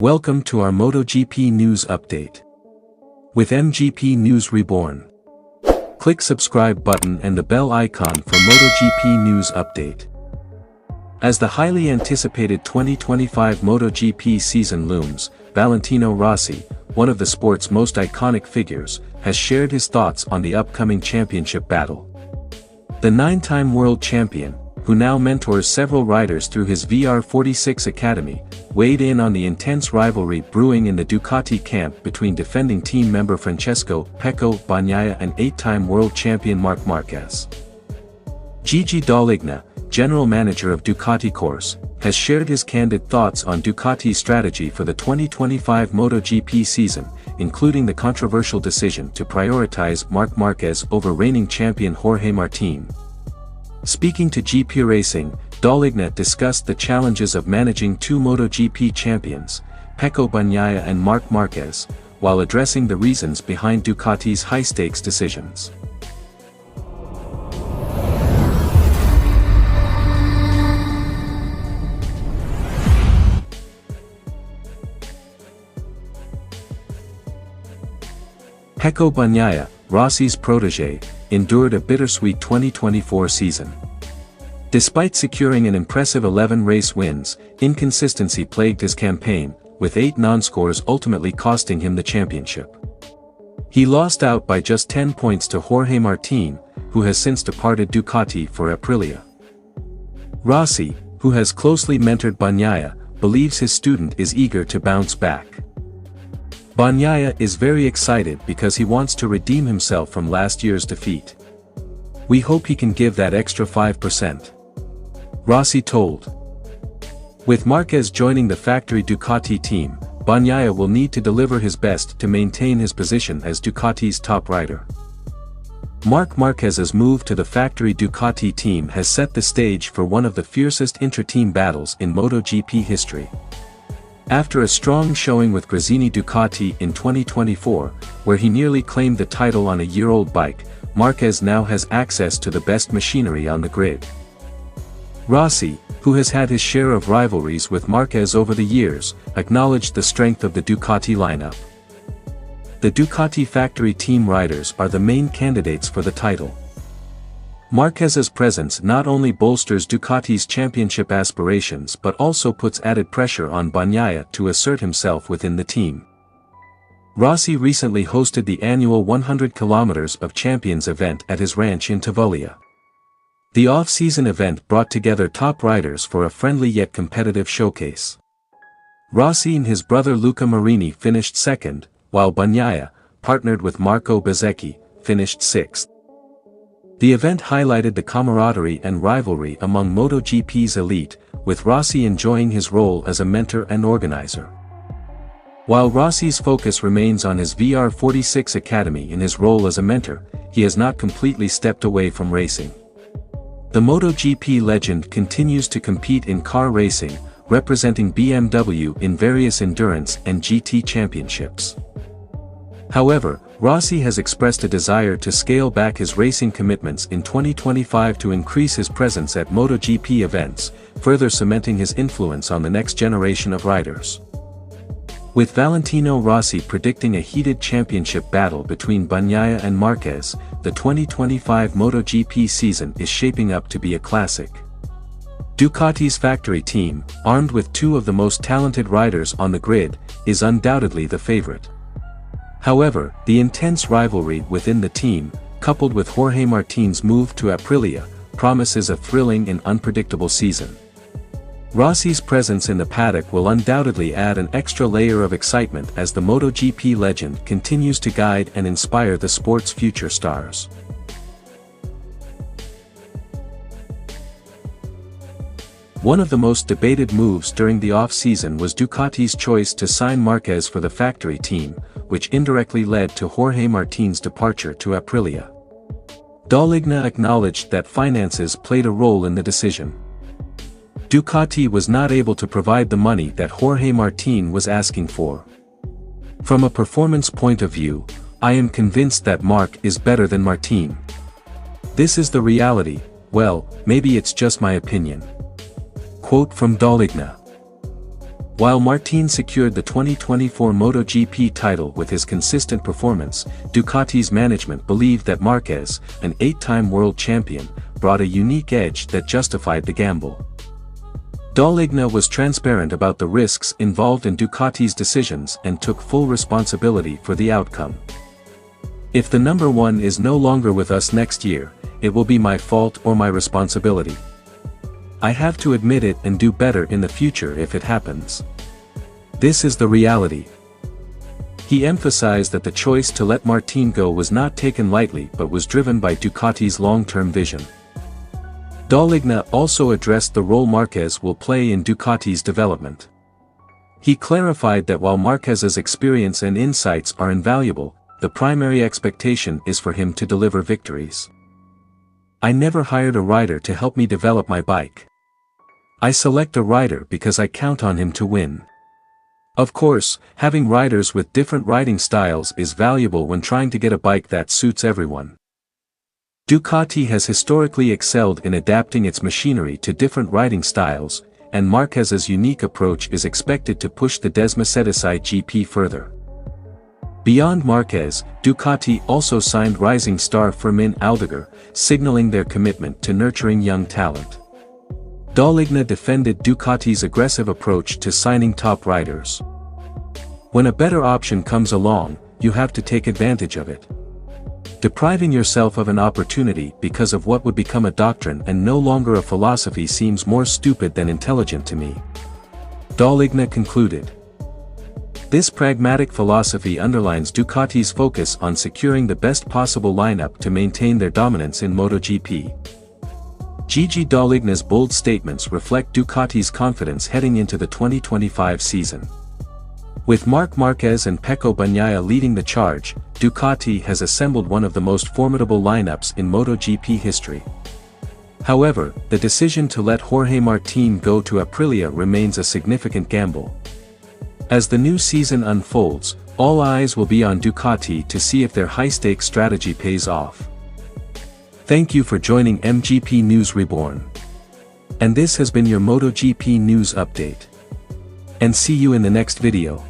Welcome to our MotoGP news update. With MGP News Reborn. Click subscribe button and the bell icon for MotoGP news update. As the highly anticipated 2025 MotoGP season looms, Valentino Rossi, one of the sport's most iconic figures, has shared his thoughts on the upcoming championship battle. The 9-time world champion, who now mentors several riders through his VR46 Academy, weighed in on the intense rivalry brewing in the Ducati camp between defending team member Francesco, Pecco, Bagnaia and 8-time world champion Marc Márquez. Gigi Dall'Igna, general manager of Ducati Corse, has shared his candid thoughts on Ducati's strategy for the 2025 MotoGP season, including the controversial decision to prioritize Marc Márquez over reigning champion Jorge Martín. Speaking to GPRacing, Dall'Igna discussed the challenges of managing two MotoGP champions, Pecco Bagnaia and Marc Márquez, while addressing the reasons behind Ducati's high-stakes decisions. Pecco Bagnaia, Rossi's protégé, endured a bittersweet 2024 season. Despite securing an impressive 11 race wins, inconsistency plagued his campaign, with 8 non-scores ultimately costing him the championship. He lost out by just 10 points to Jorge Martín, who has since departed Ducati for Aprilia. Rossi, who has closely mentored Bagnaia, believes his student is eager to bounce back. Bagnaia is very excited because he wants to redeem himself from last year's defeat. "We hope he can give that extra 5%. Rossi told. With Márquez joining the factory Ducati team, Bagnaia will need to deliver his best to maintain his position as Ducati's top rider. Marc Márquez's move to the factory Ducati team has set the stage for one of the fiercest inter-team battles in MotoGP history. After a strong showing with Gresini Ducati in 2024, where he nearly claimed the title on a year-old bike, Márquez now has access to the best machinery on the grid. Rossi, who has had his share of rivalries with Márquez over the years, acknowledged the strength of the Ducati lineup. The Ducati factory team riders are the main candidates for the title. Márquez's presence not only bolsters Ducati's championship aspirations but also puts added pressure on Bagnaia to assert himself within the team. Rossi recently hosted the annual 100 km of Champions event at his ranch in Tavolia. The off-season event brought together top riders for a friendly yet competitive showcase. Rossi and his brother Luca Marini finished second, while Bagnaia, partnered with Marco Bezzecchi, finished sixth. The event highlighted the camaraderie and rivalry among MotoGP's elite, with Rossi enjoying his role as a mentor and organizer. While Rossi's focus remains on his VR46 Academy in his role as a mentor, he has not completely stepped away from racing. The MotoGP legend continues to compete in car racing, representing BMW in various endurance and GT championships. However, Rossi has expressed a desire to scale back his racing commitments in 2025 to increase his presence at MotoGP events, further cementing his influence on the next generation of riders. With Valentino Rossi predicting a heated championship battle between Bagnaia and Márquez, the 2025 MotoGP season is shaping up to be a classic. Ducati's factory team, armed with two of the most talented riders on the grid, is undoubtedly the favorite. However, the intense rivalry within the team, coupled with Jorge Martín's move to Aprilia, promises a thrilling and unpredictable season. Rossi's presence in the paddock will undoubtedly add an extra layer of excitement as the MotoGP legend continues to guide and inspire the sport's future stars. One of the most debated moves during the off-season was Ducati's choice to sign Márquez for the factory team, which indirectly led to Jorge Martín's departure to Aprilia. Dall'Igna acknowledged that finances played a role in the decision. Ducati was not able to provide the money that Jorge Martín was asking for. "From a performance point of view, I am convinced that Marc is better than Martín. This is the reality, well, maybe it's just my opinion." Quote from Dall'Igna. While Martín secured the 2024 MotoGP title with his consistent performance, Ducati's management believed that Márquez, an 8-time world champion, brought a unique edge that justified the gamble. Dall'Igna was transparent about the risks involved in Ducati's decisions and took full responsibility for the outcome. "If the number one is no longer with us next year, it will be my fault or my responsibility. I have to admit it and do better in the future if it happens. This is the reality." He emphasized that the choice to let Martín go was not taken lightly but was driven by Ducati's long-term vision. Dall'Igna also addressed the role Márquez will play in Ducati's development. He clarified that while Márquez's experience and insights are invaluable, the primary expectation is for him to deliver victories. "I never hired a rider to help me develop my bike. I select a rider because I count on him to win." Of course, having riders with different riding styles is valuable when trying to get a bike that suits everyone. Ducati has historically excelled in adapting its machinery to different riding styles, and Márquez's unique approach is expected to push the Desmercedes GP further. Beyond Márquez, Ducati also signed rising star Fermín Aldeguer, signaling their commitment to nurturing young talent. Dall'Igna defended Ducati's aggressive approach to signing top riders. "When a better option comes along, you have to take advantage of it. Depriving yourself of an opportunity because of what would become a doctrine and no longer a philosophy seems more stupid than intelligent to me," Dall'Igna concluded. This pragmatic philosophy underlines Ducati's focus on securing the best possible lineup to maintain their dominance in MotoGP. Gigi Dall'Igna's bold statements reflect Ducati's confidence heading into the 2025 season. With Marc Márquez and Pecco Bagnaia leading the charge, Ducati has assembled one of the most formidable lineups in MotoGP history. However, the decision to let Jorge Martín go to Aprilia remains a significant gamble. As the new season unfolds, all eyes will be on Ducati to see if their high-stakes strategy pays off. Thank you for joining MGP News Reborn. And this has been your MotoGP News Update. And see you in the next video.